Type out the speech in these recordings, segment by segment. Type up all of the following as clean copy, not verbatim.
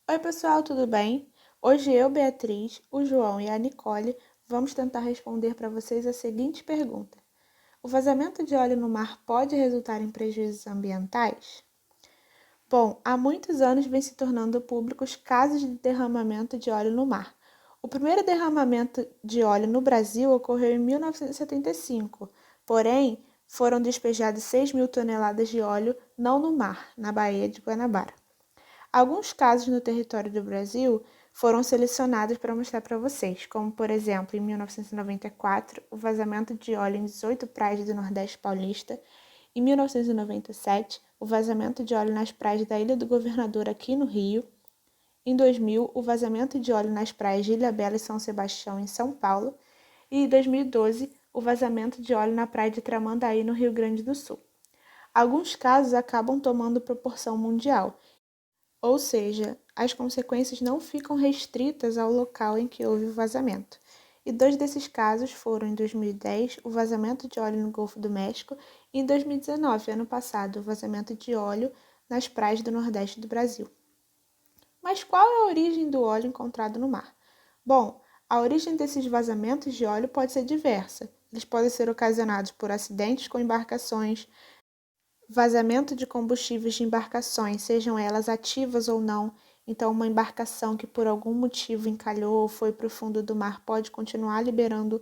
Oi, pessoal, tudo bem? Hoje eu, Beatriz, o João e a Nicole vamos tentar responder para vocês a seguinte pergunta: o vazamento de óleo no mar pode resultar em prejuízos ambientais? Bom, há muitos anos vem se tornando públicos casos de derramamento de óleo no mar. O primeiro derramamento de óleo no Brasil ocorreu em 1975, porém foram despejadas 6.000 toneladas de óleo não no mar, na Baía de Guanabara. Alguns casos no território do Brasil foram selecionados para mostrar para vocês, como, por exemplo, em 1994, o vazamento de óleo em 18 praias do Nordeste Paulista, em 1997, o vazamento de óleo nas praias da Ilha do Governador aqui no Rio, em 2000, o vazamento de óleo nas praias de Ilhabela e São Sebastião, em São Paulo, e em 2012, o vazamento de óleo na praia de Tramandaí, no Rio Grande do Sul. Alguns casos acabam tomando proporção mundial, ou seja, as consequências não ficam restritas ao local em que houve o vazamento. E dois desses casos foram, em 2010, o vazamento de óleo no Golfo do México e, em 2019, ano passado, o vazamento de óleo nas praias do Nordeste do Brasil. Mas qual é a origem do óleo encontrado no mar? Bom, a origem desses vazamentos de óleo pode ser diversa. Eles podem ser ocasionados por acidentes com embarcações, vazamento de combustíveis de embarcações, sejam elas ativas ou não. Então, uma embarcação que por algum motivo encalhou ou foi para o fundo do mar pode continuar liberando,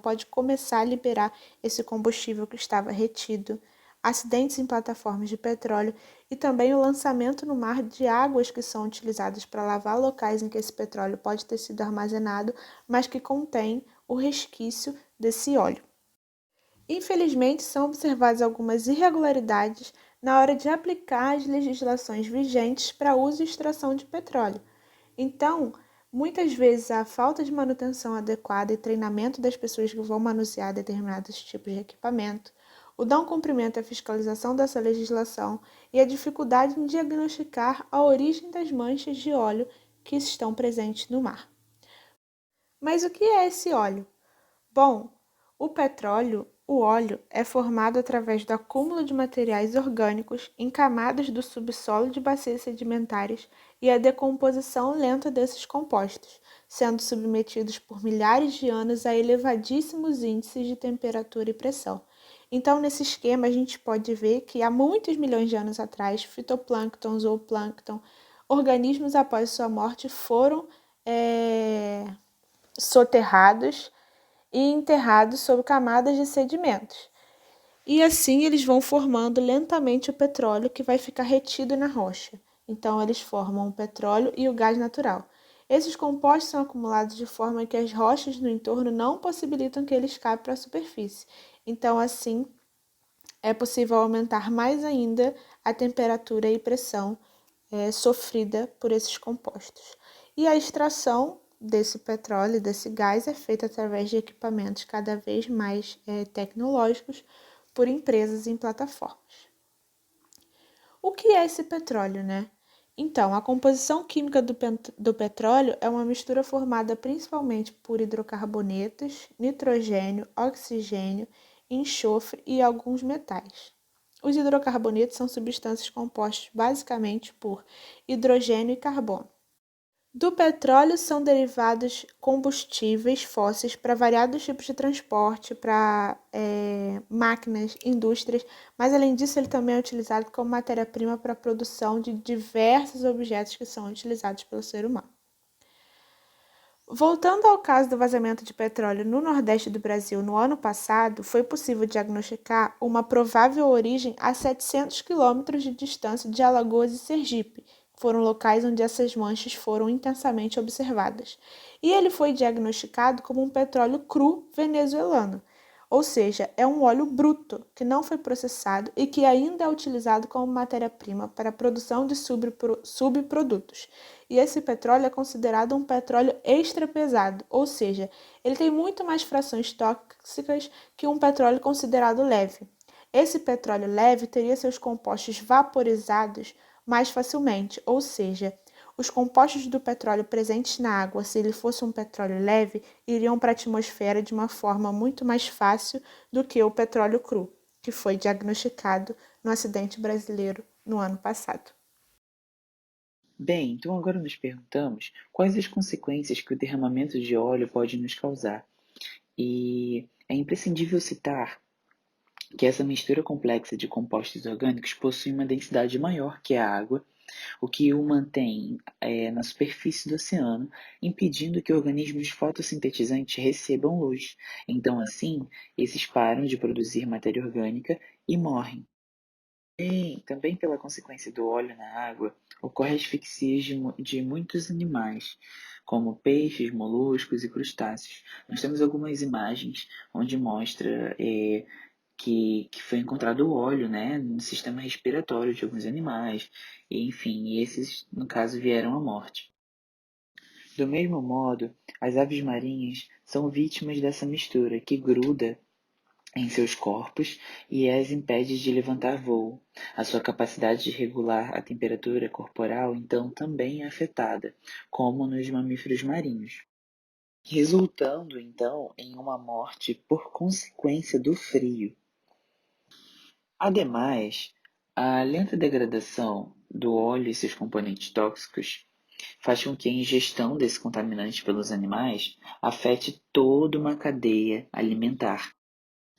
pode começar a liberar esse combustível que estava retido. Acidentes em plataformas de petróleo e também o lançamento no mar de águas que são utilizadas para lavar locais em que esse petróleo pode ter sido armazenado, mas que contém o resquício desse óleo. Infelizmente, são observadas algumas irregularidades na hora de aplicar as legislações vigentes para uso e extração de petróleo. Então, muitas vezes a falta de manutenção adequada e treinamento das pessoas que vão manusear determinados tipos de equipamento, o não cumprimento e a fiscalização dessa legislação e a dificuldade em diagnosticar a origem das manchas de óleo que estão presentes no mar. Mas o que é esse óleo? Bom, o óleo, é formado através do acúmulo de materiais orgânicos em camadas do subsolo de bacias sedimentares e a decomposição lenta desses compostos, sendo submetidos por milhares de anos a elevadíssimos índices de temperatura e pressão. Então, nesse esquema, a gente pode ver que há muitos milhões de anos atrás, fitoplâncton, zooplâncton, organismos após sua morte foram soterrados e enterrados sob camadas de sedimentos. E assim eles vão formando lentamente o petróleo que vai ficar retido na rocha. Então eles formam o petróleo e o gás natural. Esses compostos são acumulados de forma que as rochas no entorno não possibilitam que eles caibam para a superfície. Então assim é possível aumentar mais ainda a temperatura e pressão sofrida por esses compostos. E a extração desse petróleo, desse gás, é feita através de equipamentos cada vez mais tecnológicos por empresas em plataformas. O que é esse petróleo, né? Então, a composição química do petróleo é uma mistura formada principalmente por hidrocarbonetos, nitrogênio, oxigênio, enxofre e alguns metais. Os hidrocarbonetos são substâncias compostas basicamente por hidrogênio e carbono. Do petróleo são derivados combustíveis fósseis para variados tipos de transporte, para máquinas, indústrias, mas além disso ele também é utilizado como matéria-prima para a produção de diversos objetos que são utilizados pelo ser humano. Voltando ao caso do vazamento de petróleo no Nordeste do Brasil no ano passado, foi possível diagnosticar uma provável origem a 700 quilômetros de distância de Alagoas e Sergipe, que foram locais onde essas manchas foram intensamente observadas. E ele foi diagnosticado como um petróleo cru venezuelano, ou seja, é um óleo bruto que não foi processado e que ainda é utilizado como matéria-prima para a produção de subprodutos. E esse petróleo é considerado um petróleo extra pesado, ou seja, ele tem muito mais frações tóxicas que um petróleo considerado leve. Esse petróleo leve teria seus compostos vaporizados mais facilmente, ou seja, os compostos do petróleo presentes na água, se ele fosse um petróleo leve, iriam para a atmosfera de uma forma muito mais fácil do que o petróleo cru, que foi diagnosticado no acidente brasileiro no ano passado. Bem, então agora nos perguntamos quais as consequências que o derramamento de óleo pode nos causar. E é imprescindível citar que essa mistura complexa de compostos orgânicos possui uma densidade maior que a água, o que o mantém na superfície do oceano, impedindo que organismos fotossintetizantes recebam luz. Então, assim, esses param de produzir matéria orgânica e morrem. E também pela consequência do óleo na água, ocorre asfixia de muitos animais, como peixes, moluscos e crustáceos. Nós temos algumas imagens onde mostra que foi encontrado óleo, né, no sistema respiratório de alguns animais, e, enfim, esses, no caso, vieram à morte. Do mesmo modo, as aves marinhas são vítimas dessa mistura que gruda em seus corpos e as impede de levantar voo. A sua capacidade de regular a temperatura corporal, então, também é afetada, como nos mamíferos marinhos, resultando, então, em uma morte por consequência do frio. Ademais, a lenta degradação do óleo e seus componentes tóxicos faz com que a ingestão desse contaminante pelos animais afete toda uma cadeia alimentar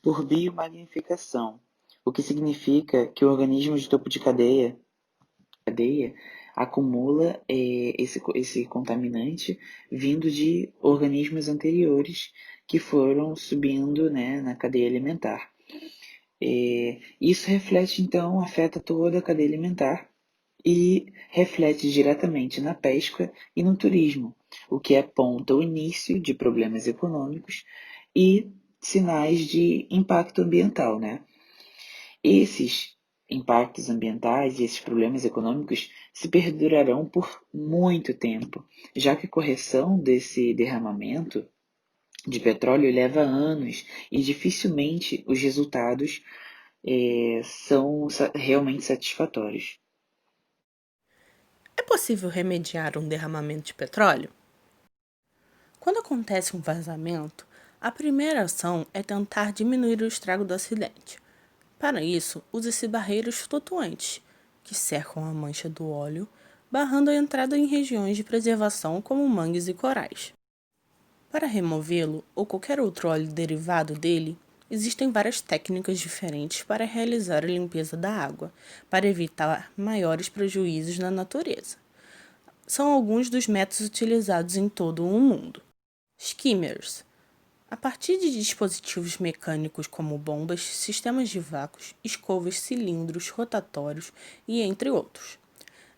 por biomagnificação, o que significa que o organismo de topo de cadeia acumula esse contaminante vindo de organismos anteriores que foram subindo, né, na cadeia alimentar. Isso reflete, então, afeta toda a cadeia alimentar e reflete diretamente na pesca e no turismo, o que aponta o início de problemas econômicos e sinais de impacto ambiental, né? Esses impactos ambientais e esses problemas econômicos se perdurarão por muito tempo, já que a correção desse derramamento de petróleo leva anos e dificilmente os resultados são realmente satisfatórios. É possível remediar um derramamento de petróleo? Quando acontece um vazamento, a primeira ação é tentar diminuir o estrago do acidente. Para isso, usa-se barreiras flutuantes, que cercam a mancha do óleo, barrando a entrada em regiões de preservação como mangues e corais. Para removê-lo ou qualquer outro óleo derivado dele, existem várias técnicas diferentes para realizar a limpeza da água, para evitar maiores prejuízos na natureza. São alguns dos métodos utilizados em todo o mundo. Skimmers. A partir de dispositivos mecânicos como bombas, sistemas de vácuos, escovas, cilindros rotatórios e entre outros.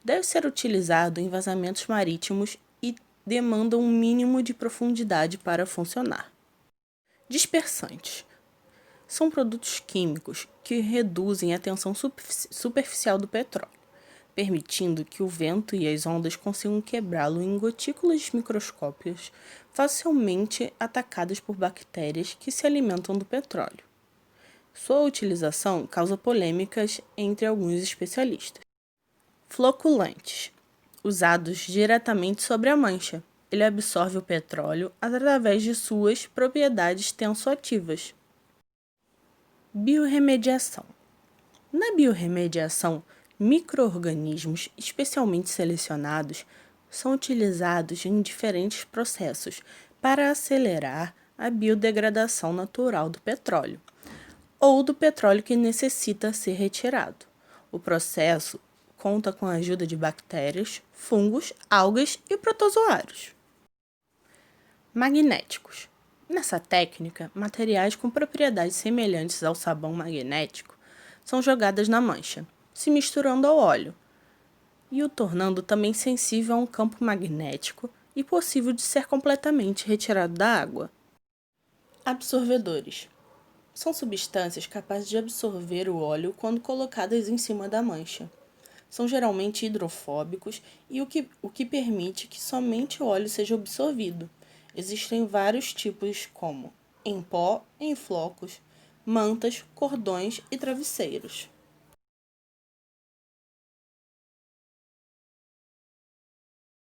Deve ser utilizado em vazamentos marítimos e demanda um mínimo de profundidade para funcionar. Dispersantes. São produtos químicos que reduzem a tensão superficial do petróleo, permitindo que o vento e as ondas consigam quebrá-lo em gotículas microscópicas facilmente atacadas por bactérias que se alimentam do petróleo. Sua utilização causa polêmicas entre alguns especialistas. Floculantes. Usados diretamente sobre a mancha. Ele absorve o petróleo através de suas propriedades tensoativas. Biorremediação. Na biorremediação, micro-organismos especialmente selecionados são utilizados em diferentes processos para acelerar a biodegradação natural do petróleo, ou do petróleo que necessita ser retirado. O processo conta com a ajuda de bactérias, fungos, algas e protozoários. Magnéticos. Nessa técnica, materiais com propriedades semelhantes ao sabão magnético são jogadas na mancha, se misturando ao óleo, e o tornando também sensível a um campo magnético e possível de ser completamente retirado da água. Absorvedores. São substâncias capazes de absorver o óleo quando colocadas em cima da mancha. São geralmente hidrofóbicos e o que permite que somente o óleo seja absorvido. Existem vários tipos como em pó, em flocos, mantas, cordões e travesseiros.